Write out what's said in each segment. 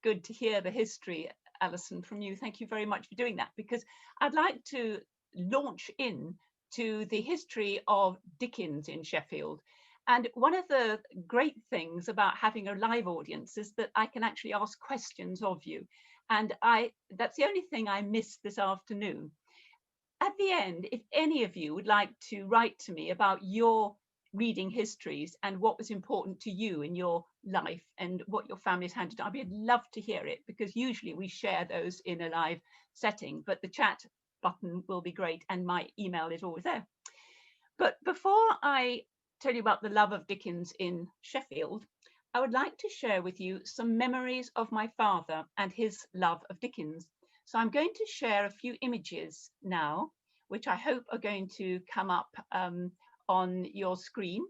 good to hear the history, Alison, from you. Thank you very much for doing that, because I'd like to launch in to the history of Dickens in Sheffield. And one of the great things about having a live audience is that I can actually ask questions of you. And that's the only thing I missed this afternoon. At the end, if any of you would like to write to me about your reading histories and what was important to you in your life and what your family's handed down, I'd love to hear it, because usually we share those in a live setting, but the chat button will be great and my email is always there. But before I tell you about the love of Dickens in Sheffield, I would like to share with you some memories of my father and his love of Dickens. So I'm going to share a few images now, which I hope are going to come up on your screen.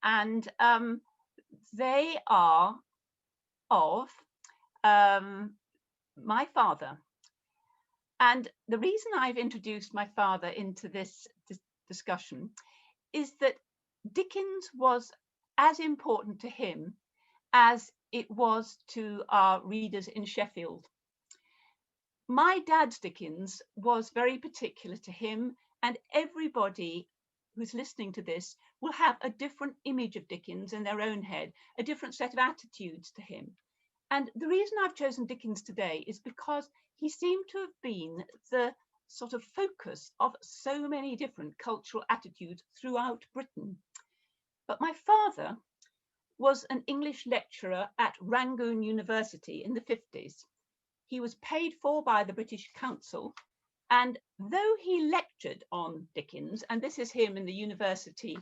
And they are of my father. And the reason I've introduced my father into this discussion is that Dickens was as important to him as it was to our readers in Sheffield. My dad's Dickens was very particular to him, and everybody who's listening to this will have a different image of Dickens in their own head, a different set of attitudes to him. And the reason I've chosen Dickens today is because he seemed to have been the sort of focus of so many different cultural attitudes throughout Britain. But my father was an English lecturer at Rangoon University in the 50s. He was paid for by the British Council, and though he lectured on Dickens, and this is him in the university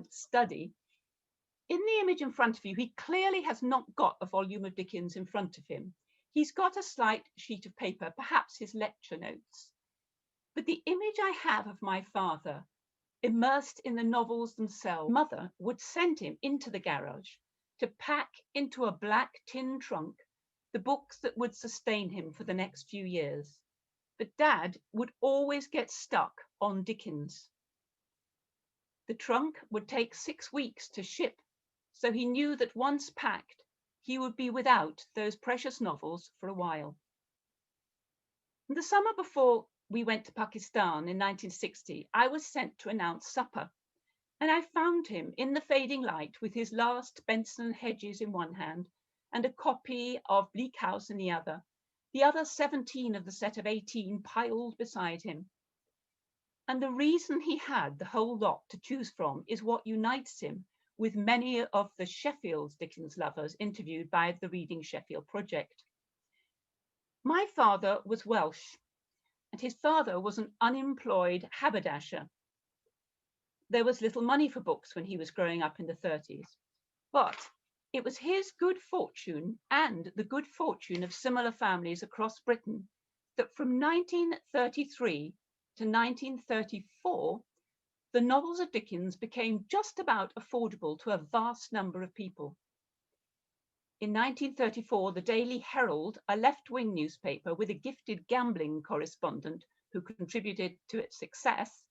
study, in the image in front of you, he clearly has not got a volume of Dickens in front of him. He's got a slight sheet of paper, perhaps his lecture notes. But the image I have of my father, immersed in the novels themselves, mother would send him into the garage to pack into a black tin trunk the books that would sustain him for the next few years. But Dad would always get stuck on Dickens. The trunk would take 6 weeks to ship, so he knew that once packed, he would be without those precious novels for a while. In the summer before we went to Pakistan in 1960, I was sent to announce supper, and I found him in the fading light with his last Benson Hedges in one hand and a copy of Bleak House in the other 17 of the set of 18 piled beside him. And the reason he had the whole lot to choose from is what unites him with many of the Sheffield Dickens lovers interviewed by the Reading Sheffield project. My father was Welsh, and his father was an unemployed haberdasher. There was little money for books when he was growing up in the 30s, but it was his good fortune and the good fortune of similar families across Britain that from 1933 to 1934, the novels of Dickens became just about affordable to a vast number of people. In 1934, the Daily Herald, a left-wing newspaper with a gifted gambling correspondent who contributed to its success,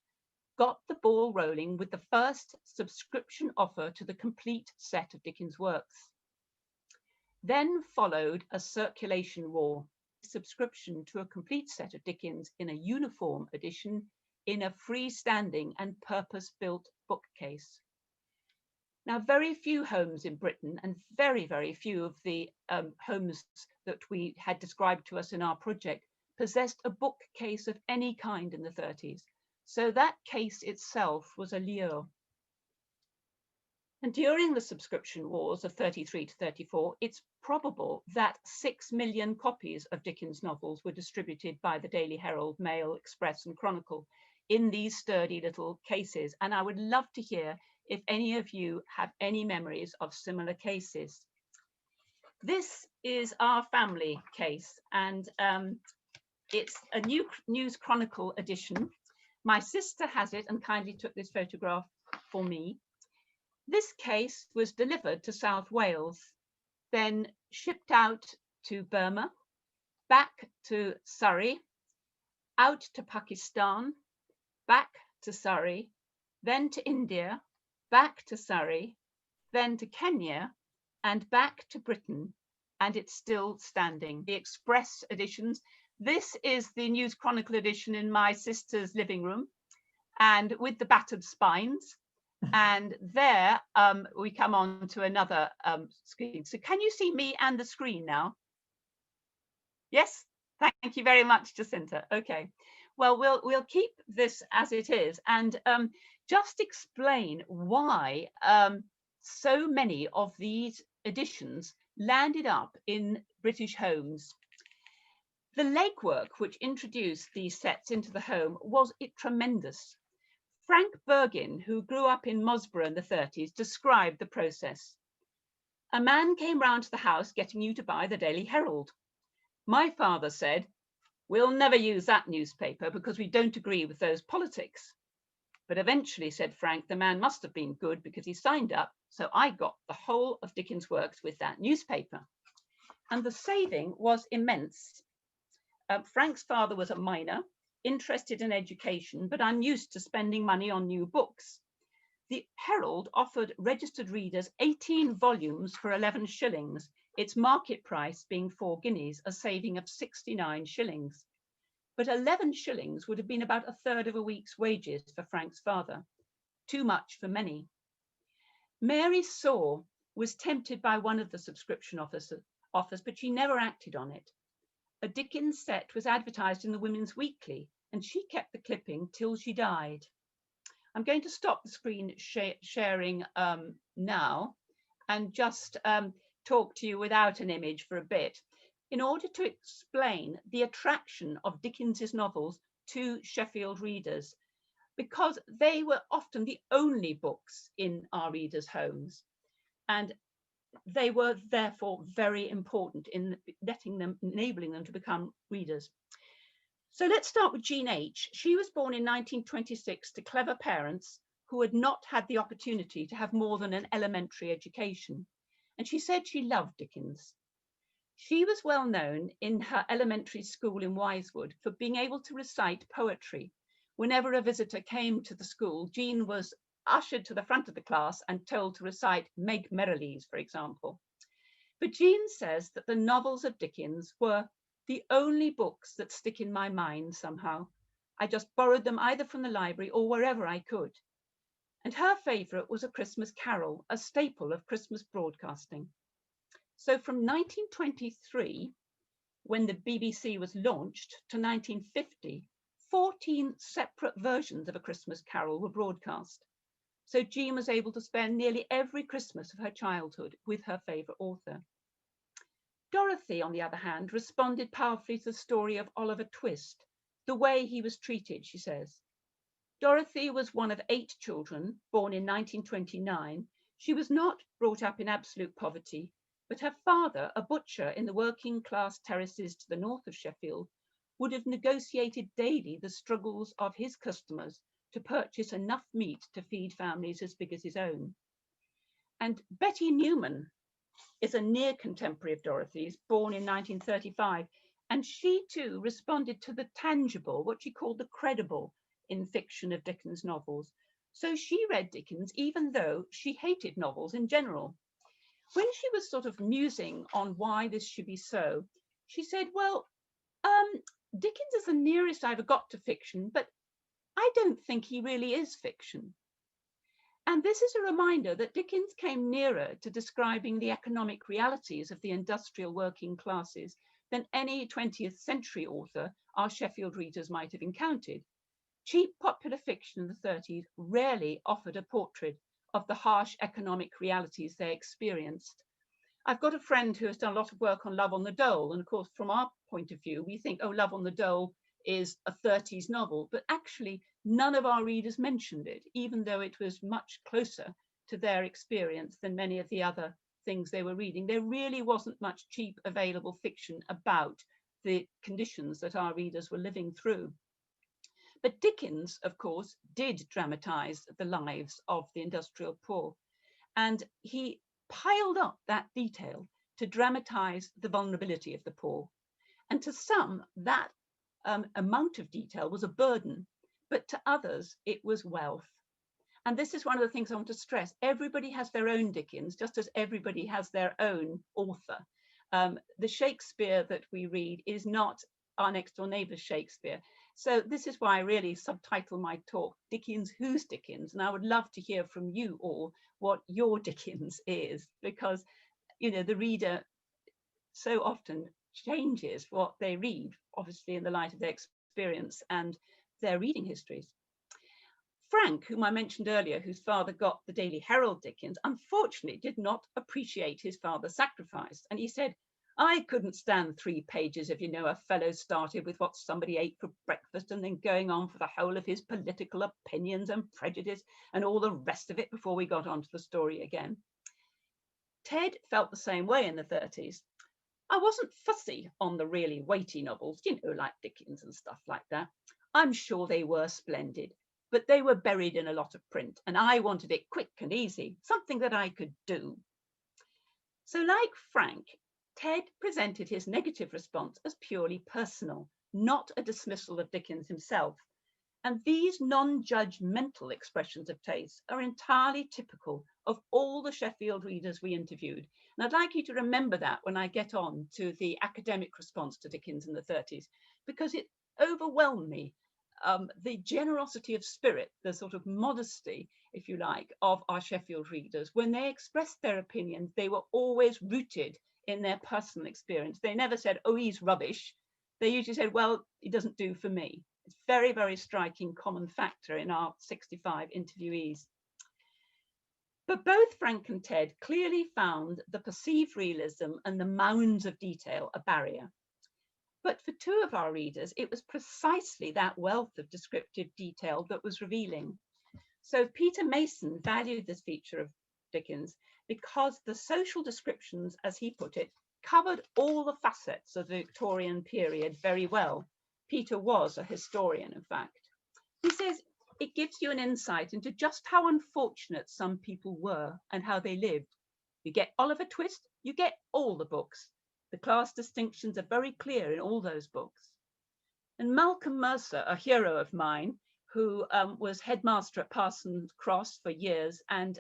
got the ball rolling with the first subscription offer to the complete set of Dickens' works. Then followed a circulation war, subscription to a complete set of Dickens in a uniform edition in a freestanding and purpose-built bookcase. Now, very few homes in Britain and very, very few of the homes that we had described to us in our project possessed a bookcase of any kind in the 30s. So that case itself was a lure. And during the subscription wars of 33 to 34, it's probable that 6 million copies of Dickens' novels were distributed by the Daily Herald, Mail, Express and Chronicle in these sturdy little cases. And I would love to hear if any of you have any memories of similar cases. This is our family case, and it's a New News Chronicle edition. My sister has it and kindly took this photograph for me. This case was delivered to South Wales, then shipped out to Burma, back to Surrey, out to Pakistan, back to Surrey, then to India, back to Surrey, then to Kenya, and back to Britain, and it's still standing. The Express editions. This is the News Chronicle edition in my sister's living room, and with the battered spines. And there we come on to another screen. So can you see me and the screen now? Yes, thank you very much, Jacinta. Okay, well, we'll keep this as it is, and just explain why so many of these editions landed up in British homes. The legwork which introduced these sets into the home was tremendous. Frank Bergin, who grew up in Mosborough in the 30s, described the process. A man came round to the house getting you to buy the Daily Herald. My father said, "We'll never use that newspaper because we don't agree with those politics." But eventually, said Frank, the man must have been good because he signed up, so I got the whole of Dickens' works with that newspaper. And the saving was immense. Frank's father was a miner, interested in education, but unused to spending money on new books. The Herald offered registered readers 18 volumes for 11 shillings, its market price being 4 guineas, a saving of 69 shillings. But 11 shillings would have been about a third of a week's wages for Frank's father. Too much for many. Mary Saw was tempted by one of the subscription offers, but she never acted on it. A Dickens set was advertised in the Women's Weekly, and she kept the clipping till she died. I'm going to stop the screen sharing now and just talk to you without an image for a bit, in order to explain the attraction of Dickens's novels to Sheffield readers, because they were often the only books in our readers' homes, and they were therefore very important in enabling them to become readers. So let's start with Jean H. She was born in 1926 to clever parents who had not had the opportunity to have more than an elementary education, and she said she loved Dickens. She was well known in her elementary school in Wisewood for being able to recite poetry. Whenever a visitor came to the school, Jean was ushered to the front of the class and told to recite Meg Merrilies, for example. But Jean says that the novels of Dickens were the only books that stick in my mind somehow. I just borrowed them either from the library or wherever I could. And her favourite was A Christmas Carol, a staple of Christmas broadcasting. So from 1923, when the BBC was launched, to 1950, 14 separate versions of A Christmas Carol were broadcast. So Jean was able to spend nearly every Christmas of her childhood with her favourite author. Dorothy, on the other hand, responded powerfully to the story of Oliver Twist, the way he was treated, she says. Dorothy was one of 8 children, born in 1929. She was not brought up in absolute poverty, but her father, a butcher in the working class terraces to the north of Sheffield, would have negotiated daily the struggles of his customers to purchase enough meat to feed families as big as his own. And Betty Newman is a near contemporary of Dorothy's, born in 1935, and she too responded to the tangible, what she called the credible, in fiction of Dickens' novels. So she read Dickens even though she hated novels in general. When she was sort of musing on why this should be so, she said, well, Dickens is the nearest I ever got to fiction, but I don't think he really is fiction. And this is a reminder that Dickens came nearer to describing the economic realities of the industrial working classes than any 20th century author our Sheffield readers might have encountered. Cheap popular fiction in the 30s rarely offered a portrait of the harsh economic realities they experienced. I've got a friend who has done a lot of work on Love on the Dole, and of course, from our point of view, we think, oh, Love on the Dole is a 30s novel, but actually none of our readers mentioned it, even though it was much closer to their experience than many of the other things they were reading. There really wasn't much cheap available fiction about the conditions that our readers were living through. But Dickens, of course, did dramatise the lives of the industrial poor, and he piled up that detail to dramatise the vulnerability of the poor. And to some, that amount of detail was a burden, but to others, it was wealth. And this is one of the things I want to stress. Everybody has their own Dickens, just as everybody has their own author. The Shakespeare that we read is not our next door neighbour's Shakespeare. So this is why I really subtitle my talk, Dickens, Who's Dickens? And I would love to hear from you all what your Dickens is, because, you know, the reader so often changes what they read, obviously in the light of their experience and their reading histories. Frank, whom I mentioned earlier, whose father got the Daily Herald Dickens, unfortunately did not appreciate his father's sacrifice. And he said, I couldn't stand 3 pages if, you know, a fellow started with what somebody ate for breakfast and then going on for the whole of his political opinions and prejudice and all the rest of it before we got onto the story again. Ted felt the same way in the 30s. I wasn't fussy on the really weighty novels, you know, like Dickens and stuff like that. I'm sure they were splendid, but they were buried in a lot of print, and I wanted it quick and easy, something that I could do. So like Frank, Ted presented his negative response as purely personal, not a dismissal of Dickens himself. And these non-judgmental expressions of taste are entirely typical of all the Sheffield readers we interviewed. And I'd like you to remember that when I get on to the academic response to Dickens in the 30s, because it overwhelmed me. The generosity of spirit, the sort of modesty, if you like, of our Sheffield readers. When they expressed their opinions, they were always rooted in their personal experience. They never said, oh, he's rubbish. They usually said, well, he doesn't do for me. It's very, very striking common factor in our 65 interviewees. But both Frank and Ted clearly found the perceived realism and the mounds of detail a barrier. But for 2 of our readers, it was precisely that wealth of descriptive detail that was revealing. So Peter Mason valued this feature of Dickens because the social descriptions, as he put it, covered all the facets of the Victorian period very well. Peter was a historian, in fact. He says it gives you an insight into just how unfortunate some people were and how they lived. You get Oliver Twist, you get all the books. The class distinctions are very clear in all those books. And Malcolm Mercer, a hero of mine, who was headmaster at Parsons Cross for years and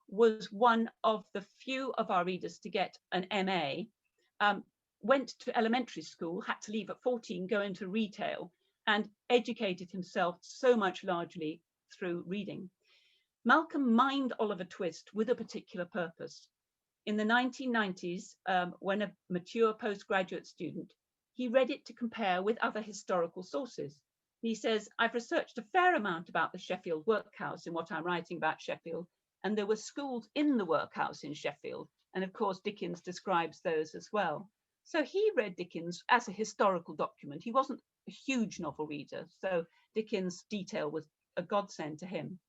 was one of the few of our readers to get an MA, went to elementary school, had to leave at 14, go into retail, and educated himself so much largely through reading. Malcolm mined Oliver Twist with a particular purpose. In the 1990s, when a mature postgraduate student, he read it to compare with other historical sources. He says, I've researched a fair amount about the Sheffield workhouse in what I'm writing about Sheffield, and there were schools in the workhouse in Sheffield. And of course, Dickens describes those as well. So he read Dickens as a historical document. He wasn't a huge novel reader, so Dickens' detail was a godsend to him.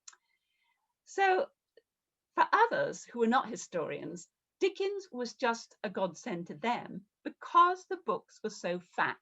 So for others who were not historians, Dickens was just a godsend to them because the books were so fat.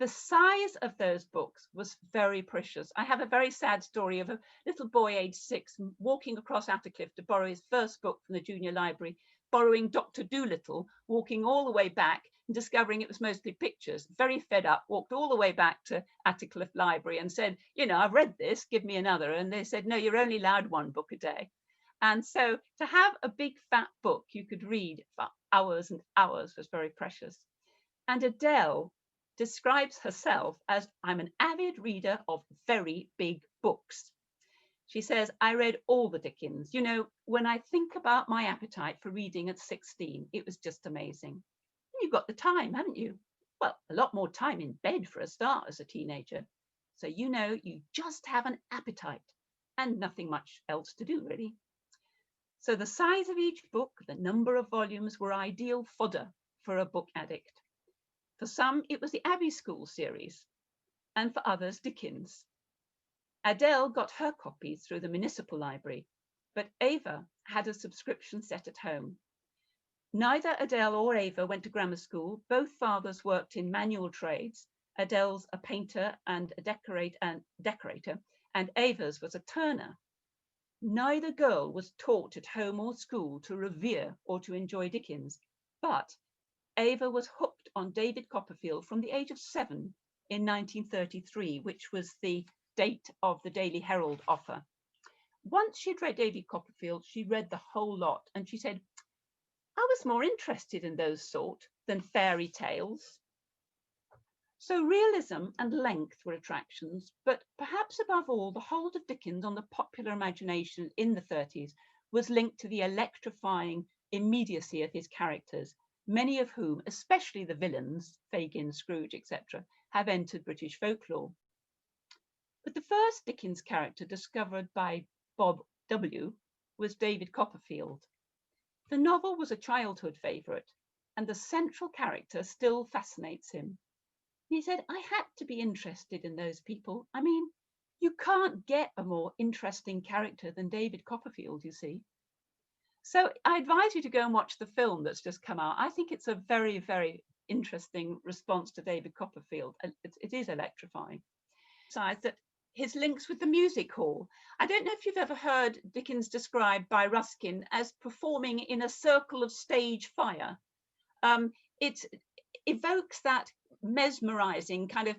The size of those books was very precious. I have a very sad story of a little boy aged 6 walking across Attercliffe to borrow his first book from the junior library, borrowing Dr. Dolittle, walking all the way back and discovering it was mostly pictures. Very fed up, walked all the way back to Attercliffe Library and said, you know, I've read this, give me another. And they said, no, you're only allowed 1 book a day. And so to have a big fat book you could read for hours and hours was very precious. And Adele describes herself as, I'm an avid reader of very big books. She says, I read all the Dickens. You know, when I think about my appetite for reading at 16, it was just amazing. You've got the time, haven't you? Well, a lot more time in bed for a start as a teenager. So, you know, you just have an appetite and nothing much else to do, really. So the size of each book, the number of volumes were ideal fodder for a book addict. For some, it was the Abbey School series, and for others, Dickens. Adele got her copies through the municipal library, but Ava had a subscription set at home. Neither Adele or Ava went to grammar school. Both fathers worked in manual trades. Adele's a painter and a decorator, and Ava's was a turner. Neither girl was taught at home or school to revere or to enjoy Dickens, but Ava was hooked on David Copperfield from the age of 7 in 1933, which was the date of the Daily Herald offer. Once she'd read David Copperfield, she read the whole lot, and she said, I was more interested in those sort than fairy tales. So realism and length were attractions, but perhaps above all, the hold of Dickens on the popular imagination in the 30s was linked to the electrifying immediacy of his characters, many of whom, especially the villains, Fagin, Scrooge, etc., have entered British folklore. But the first Dickens character discovered by Bob W. was David Copperfield. The novel was a childhood favourite, and the central character still fascinates him. He said, I had to be interested in those people. I mean, you can't get a more interesting character than David Copperfield, you see. So I advise you to go and watch the film that's just come out. I think it's a very, very interesting response to David Copperfield. It is electrifying. Besides that, his links with the music hall. I don't know if you've ever heard Dickens described by Ruskin as performing in a circle of stage fire. It evokes that mesmerizing kind of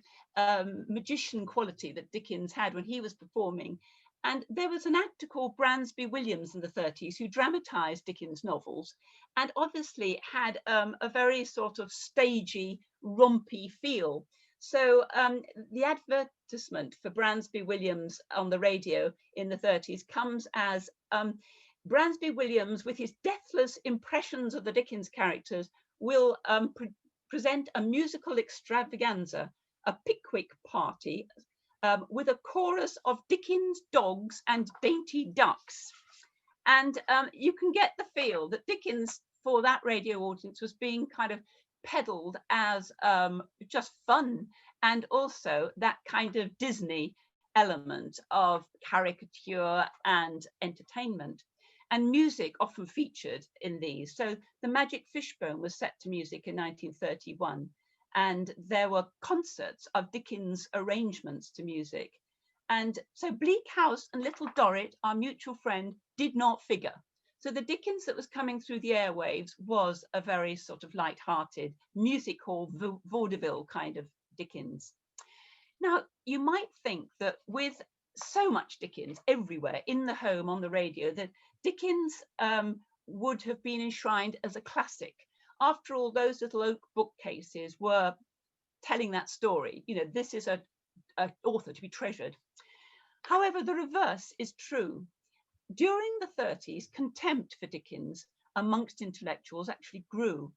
magician quality that Dickens had when he was performing. And there was an actor called Bransby Williams in the 30s who dramatized Dickens' novels and obviously had a very sort of stagey, rompy feel. So the advertisement for Bransby Williams on the radio in the 30s comes as Bransby Williams, with his deathless impressions of the Dickens characters, will present a musical extravaganza, a Pickwick party, with a chorus of Dickens dogs and dainty ducks. And you can get the feel that Dickens, for that radio audience, was being kind of peddled as just fun, and also that kind of Disney element of caricature and entertainment. And music often featured in these. So The Magic Fishbone was set to music in 1931, and there were concerts of Dickens' arrangements to music. And so Bleak House and Little Dorrit, Our Mutual Friend, did not figure. So the Dickens that was coming through the airwaves was a very sort of light-hearted, music hall vaudeville kind of Dickens. Now, you might think that with so much Dickens everywhere, in the home, on the radio, that Dickens would have been enshrined as a classic. After all, those little oak bookcases were telling that story. You know, this is an author to be treasured. However, the reverse is true. During the 30s, contempt for Dickens amongst intellectuals actually grew,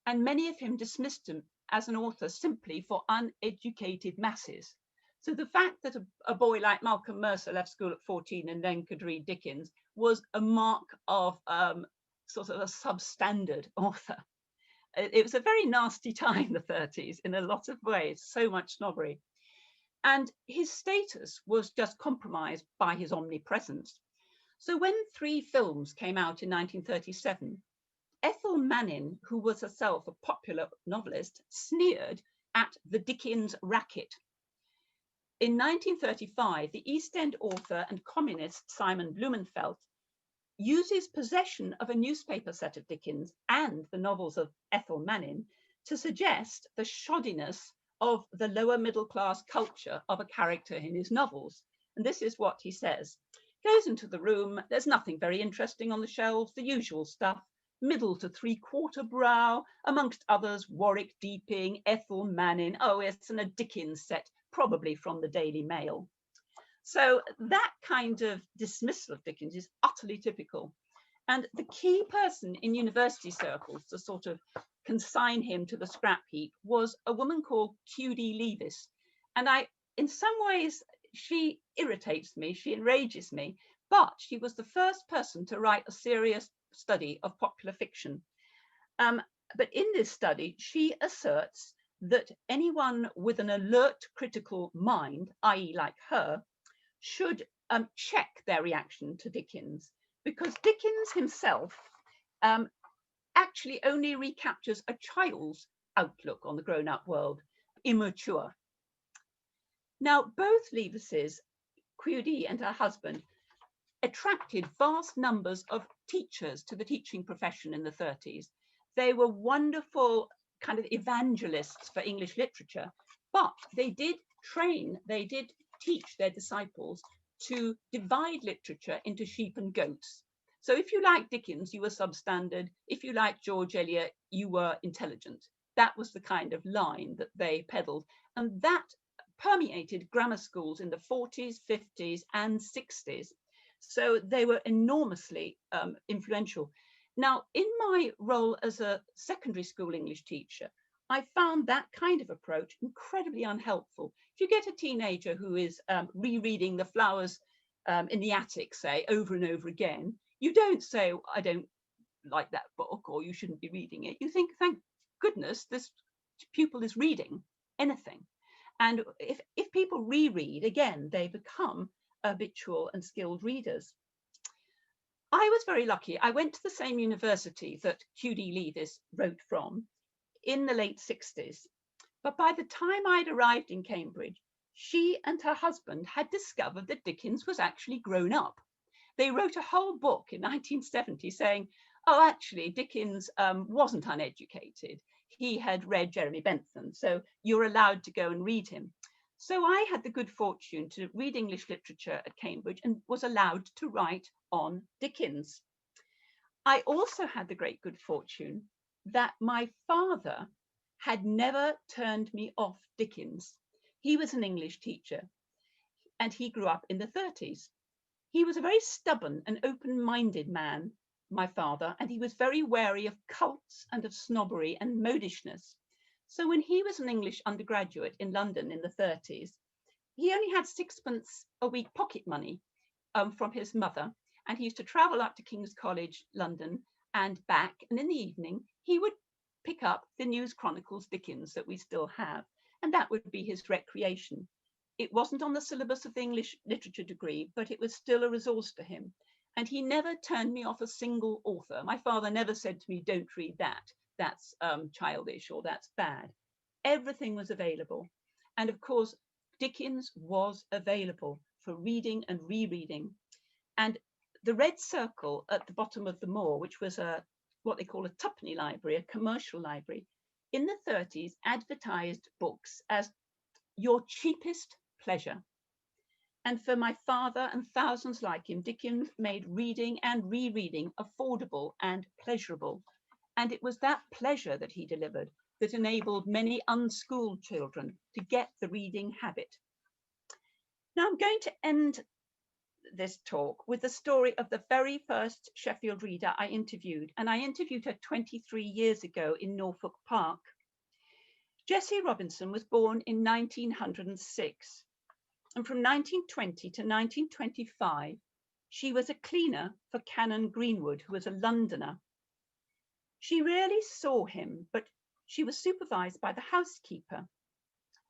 and many of them dismissed him as an author simply for uneducated masses. So the fact that a boy like Malcolm Mercer left school at 14 and then could read Dickens was a mark of sort of a substandard author. It was a very nasty time, the 30s, in a lot of ways, so much snobbery. And his status was just compromised by his omnipresence. So when 3 films came out in 1937, Ethel Mannin, who was herself a popular novelist, sneered at the Dickens racket. In 1935, the East End author and communist Simon Blumenfeld uses possession of a newspaper set of Dickens and the novels of Ethel Mannin to suggest the shoddiness of the lower middle class culture of a character in his novels. And this is what he says. Goes into the room, there's nothing very interesting on the shelves, the usual stuff, middle to 3/4 brow, amongst others Warwick Deeping, Ethel Mannin. Oh, it's a Dickens set, probably from the Daily Mail. So that kind of dismissal of Dickens is utterly typical. And the key person in university circles to sort of consign him to the scrap heap was a woman called Q.D. Leavis. And in some ways, she irritates me, she enrages me, but she was the first person to write a serious study of popular fiction. But in this study, she asserts that anyone with an alert critical mind, i.e. like her, should check their reaction to Dickens, because Dickens himself actually only recaptures a child's outlook on the grown-up world, immature. Now, both Leavises, Q.D. and her husband, attracted vast numbers of teachers to the teaching profession in the 30s. They were wonderful kind of evangelists for English literature, but they did teach their disciples to divide literature into sheep and goats. So if you liked Dickens, you were substandard. If you liked George Eliot, you were intelligent. That was the kind of line that they peddled. And that permeated grammar schools in the 40s, 50s, and 60s. So they were enormously influential. Now, in my role as a secondary school English teacher, I found that kind of approach incredibly unhelpful. If you get a teenager who is rereading The Flowers in the Attic, say, over and over again, you don't say, I don't like that book, or you shouldn't be reading it. You think, thank goodness this pupil is reading anything. And if people reread, again, they become habitual and skilled readers. I was very lucky. I went to the same university that Q.D. Leavis wrote from in the late 60s. But by the time I'd arrived in Cambridge, she and her husband had discovered that Dickens was actually grown up. They wrote a whole book in 1970 saying, oh, actually, Dickens wasn't uneducated. He had read Jeremy Bentham, so you're allowed to go and read him. So I had the good fortune to read English literature at Cambridge and was allowed to write on Dickens. I also had the great good fortune that my father had never turned me off Dickens. He was an English teacher and he grew up in the 30s. He was a very stubborn and open-minded man, my father, and he was very wary of cults and of snobbery and modishness. So when he was an English undergraduate in London in the 30s, he only had 6pence a week pocket money from his mother, and he used to travel up to King's College, London, and back, and in the evening he would pick up the News Chronicles Dickens that we still have, and that would be his recreation. It wasn't on the syllabus of the English literature degree, but it was still a resource to him. And he never turned me off a single author. My father never said to me, don't read that. That's childish or that's bad. Everything was available. And of course, Dickens was available for reading and rereading. And the Red Circle at the bottom of the moor, which was what they call a tuppenny library, a commercial library, in the 30s advertised books as your cheapest pleasure. And for my father and thousands like him, Dickens made reading and rereading affordable and pleasurable. And it was that pleasure that he delivered that enabled many unschooled children to get the reading habit. Now I'm going to end this talk with the story of the very first Sheffield reader I interviewed, and I interviewed her 23 years ago in Norfolk Park. Jessie Robinson was born in 1906, and from 1920 to 1925, she was a cleaner for Canon Greenwood, who was a Londoner. She rarely saw him, but she was supervised by the housekeeper.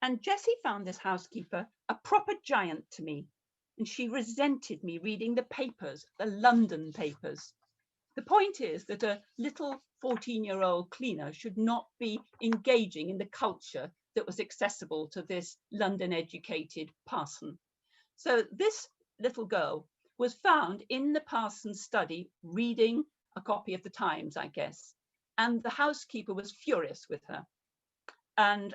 And Jessie found this housekeeper a proper giant to me, and she resented me reading the papers, the London papers. The point is that a little 14-year-old cleaner should not be engaging in the culture that was accessible to this London-educated parson. So this little girl was found in the parson's study reading a copy of the Times, I guess, and the housekeeper was furious with her. And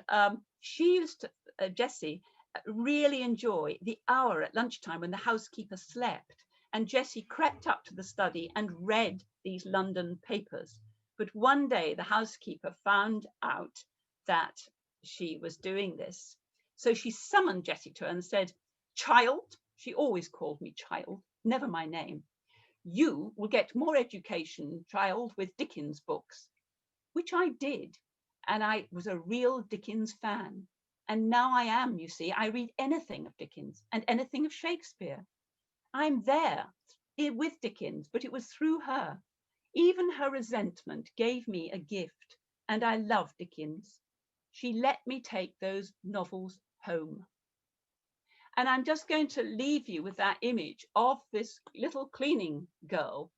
she used to, Jessie, really enjoy the hour at lunchtime when the housekeeper slept. And Jessie crept up to the study and read these London papers. But one day the housekeeper found out that she was doing this. So she summoned Jessie to her and said, "Child," she always called me child, never my name, "you will get more education, child, with Dickens books," which I did. And I was a real Dickens fan. And now I am, you see, I read anything of Dickens and anything of Shakespeare. I'm there with Dickens, but it was through her. Even her resentment gave me a gift, and I love Dickens. She let me take those novels home. And I'm just going to leave you with that image of this little cleaning girl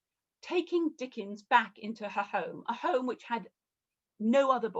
taking Dickens back into her home, a home which had no other book.